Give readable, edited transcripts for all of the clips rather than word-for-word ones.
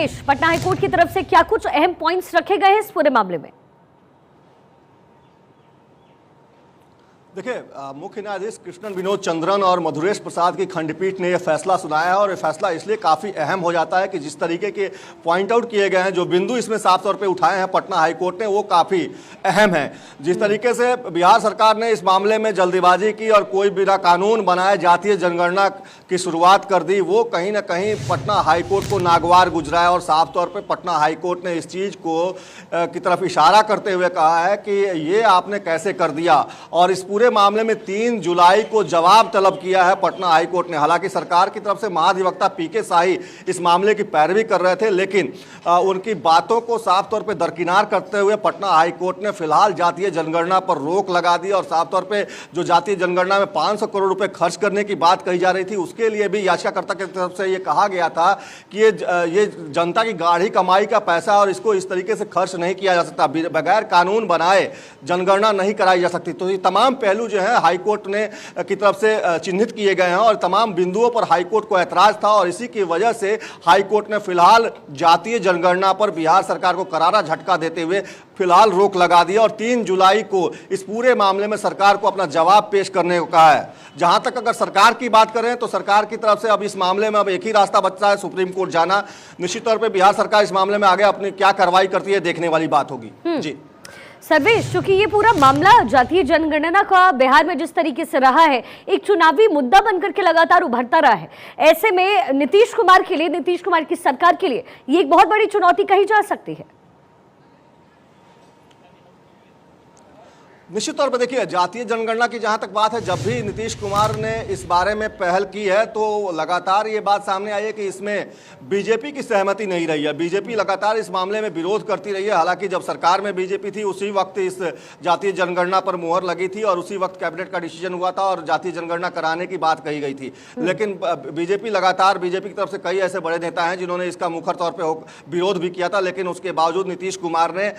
Sarvesh, Patna high court की तरफ से क्या कुछ अहम पॉइंट्स रखे गए हैं इस पूरे मामले में? देखिए, मुख्य न्यायाधीश कृष्णन विनोद चंद्रन और मधुरेश प्रसाद की खंडपीठ ने यह फैसला सुनाया है और यह फैसला इसलिए काफ़ी अहम हो जाता है कि जिस तरीके के पॉइंट आउट किए गए हैं, जो बिंदु इसमें साफ तौर पे उठाए हैं पटना हाईकोर्ट ने, वो काफ़ी अहम है। जिस तरीके से बिहार सरकार ने इस मामले में जल्दीबाजी की और कोई बिना कानून बनाए जातीय जनगणना की शुरुआत कर दी, वो कहीं ना कहीं पटना हाईकोर्ट को नागवार गुजरा है। और साफ तौर पर पटना हाईकोर्ट ने इस चीज़ को की तरफ इशारा करते हुए कहा है कि ये आपने कैसे कर दिया। और इस पूरे मामले में 3 जुलाई को जवाब तलब किया है पटना हाईकोर्ट ने। हालांकि सरकार की तरफ से महाधिवक्ता पीके शाही इस मामले की पैरवी कर रहे थे, लेकिन उनकी बातों को साफ तौर पे दरकिनार करते हुए पटना हाईकोर्ट ने फिलहाल जातीय जनगणना पर रोक लगा दी। और साफ तौर पे जो जातीय जनगणना में 500 करोड़ रुपए खर्च करने की बात कही जा रही थी, उसके लिए भी याचिकाकर्ता की तरफ से ये कहा गया था कि ये जनता की गाढ़ी कमाई का पैसा और इसको इस तरीके से खर्च नहीं किया जा सकता, बगैर कानून बनाए जनगणना नहीं कराई जा सकती। तो ये तमाम पहलू जो है हाईकोर्ट ने की तरफ से चिन्हित किए गए हैं और तमाम बिंदुओं पर हाईकोर्ट को ऐतराज था। और इसी की वजह से हाईकोर्ट ने फिलहाल जातीय जनगणना पर बिहार सरकार को करारा झटका देते हुए फिलहाल रोक लगा दिया और 3 जुलाई को इस पूरे मामले में सरकार को अपना जवाब पेश करने को कहा है। जहां तक अगर सरकार की बात करें तो सरकार की तरफ से अब इस मामले में अब एक ही रास्ता बचता है, सुप्रीम कोर्ट जाना। निश्चित तौर पर बिहार सरकार इस मामले में आगे अपनी क्या कार्रवाई करती है, देखने वाली बात होगी। जी सर्वेश, चूंकि ये पूरा मामला जातीय जनगणना का बिहार में जिस तरीके से रहा है, एक चुनावी मुद्दा बनकर के लगातार उभरता रहा है, ऐसे में नीतीश कुमार के लिए, नीतीश कुमार की सरकार के लिए ये एक बहुत बड़ी चुनौती कही जा सकती है। निश्चित तौर पर देखिए, जातीय जनगणना की जहां तक बात है, जब भी नीतीश कुमार ने इस बारे में पहल की है तो लगातार ये बात सामने आई है कि इसमें बीजेपी की सहमति नहीं रही है। बीजेपी लगातार इस मामले में विरोध करती रही है। हालांकि जब सरकार में बीजेपी थी उसी वक्त इस जातीय जनगणना पर मुहर लगी थी और उसी वक्त कैबिनेट का डिसीजन हुआ था और जातीय जनगणना कराने की बात कही गई थी। लेकिन बीजेपी की तरफ से कई ऐसे बड़े नेता हैं जिन्होंने इसका मुखर तौर पर विरोध भी किया था, लेकिन उसके बावजूद नीतीश कुमार ने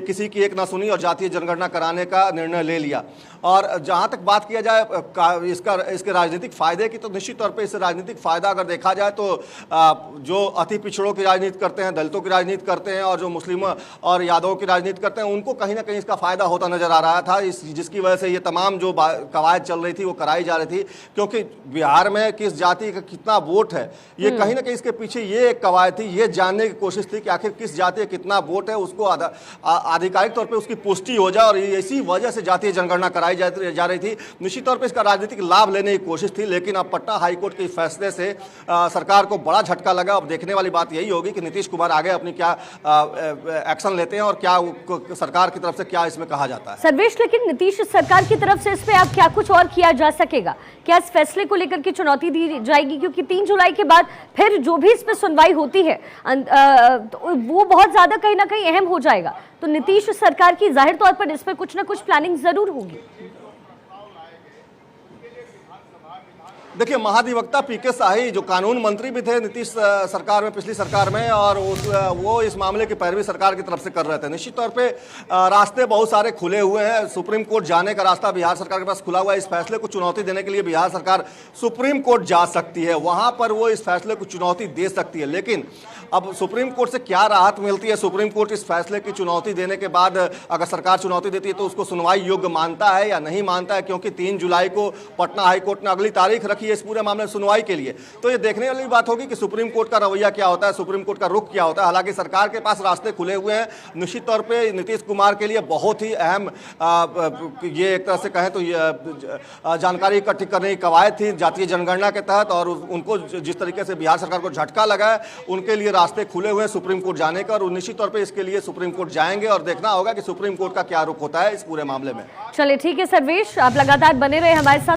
किसी की एक न सुनी और जातीय जनगणना कराने का निर्णय ले लिया। और जहां तक बात किया जाए इसके राजनीतिक फायदे की, तो निश्चित तौर पे इससे राजनीतिक फायदा अगर देखा जाए तो जो अति पिछड़ों की राजनीति करते हैं, दलितों की राजनीति करते हैं और जो मुस्लिमों और यादवों की राजनीति करते हैं, उनको कहीं ना कहीं इसका फायदा होता नजर आ रहा था। जिसकी वजह से ये तमाम जो कवायद चल रही थी वो कराई जा रही थी, क्योंकि बिहार में किस जाति का कितना वोट है, ये कहीं ना कहीं इसके पीछे ये एक कवायद थी, ये जानने की कोशिश थी कि आखिर किस जाति का कितना वोट है, उसको आधिकारिक तौर पर उसकी पुष्टि हो जाए। और इसी वजह से जातीय जनगणना कराई जा रही थी। निश्चित तौर पर इसका राजनीतिक लाभ लेने की कोशिश थी, लेकिन अब पटना हाईकोर्ट के फैसले से सरकार को बड़ा झटका लगा। अब देखने वाली बात यही होगी कि नीतीश कुमार आगे अपनी क्या एक्शन लेते हैं और क्या सरकार की तरफ से क्या इसमें कहा जाता है। सर्वेश, लेकिन नीतीश सरकार की तरफ से इस पे अब क्या कुछ और किया जा सकेगा? क्या इस फैसले को लेकर के चुनौती दी जाएगी? क्योंकि 3 जुलाई के बाद फिर जो भी इस पे सुनवाई होती है वो बहुत ज्यादा कहीं ना कहीं अहम हो जाएगा। तो नीतीश सरकार की जाहिर तौर पर इस पर कुछ ना कुछ प्लानिंग जरूर होगी। देखिए, महाधिवक्ता पीके शाही जो कानून मंत्री भी थे नीतीश सरकार में, पिछली सरकार में, और वो इस मामले की पैरवी सरकार की तरफ से कर रहे थे। निश्चित तौर पे रास्ते बहुत सारे खुले हुए हैं। सुप्रीम कोर्ट जाने का रास्ता बिहार सरकार के पास खुला हुआ है। इस फैसले को चुनौती देने के लिए बिहार सरकार सुप्रीम कोर्ट जा सकती है, वहां पर वो इस फैसले को चुनौती दे सकती है। लेकिन अब सुप्रीम कोर्ट से क्या राहत मिलती है? सुप्रीम कोर्ट इस फैसले की चुनौती देने के बाद अगर सरकार चुनौती देती है तो उसको सुनवाई योग्य मानता है या नहीं मानता है? क्योंकि 3 जुलाई को पटना हाईकोर्ट ने अगली तारीख रखी है इस पूरे मामले में सुनवाई के लिए। तो ये देखने वाली बात होगी कि सुप्रीम कोर्ट का रवैया क्या होता है, सुप्रीम कोर्ट का रुख क्या होता है। हालांकि सरकार के पास रास्ते खुले हुए हैं। निश्चित तौर पे नीतीश कुमार के लिए बहुत ही अहम ये एक तरह से कहें तो जानकारी इकट्ठी करने की कवायद थी जातीय जनगणना के तहत, और उनको जिस तरीके से बिहार सरकार को झटका लगा है, उनके लिए रास्ते खुले हुए हैं सुप्रीम कोर्ट जाने का। और निश्चित तौर पे इसके लिए सुप्रीम कोर्ट जाएंगे और देखना होगा कि सुप्रीम कोर्ट का क्या रुख होता है इस पूरे मामले में। चलिए ठीक है सर्वेश, आप लगातार बने रहे हमारे साथ।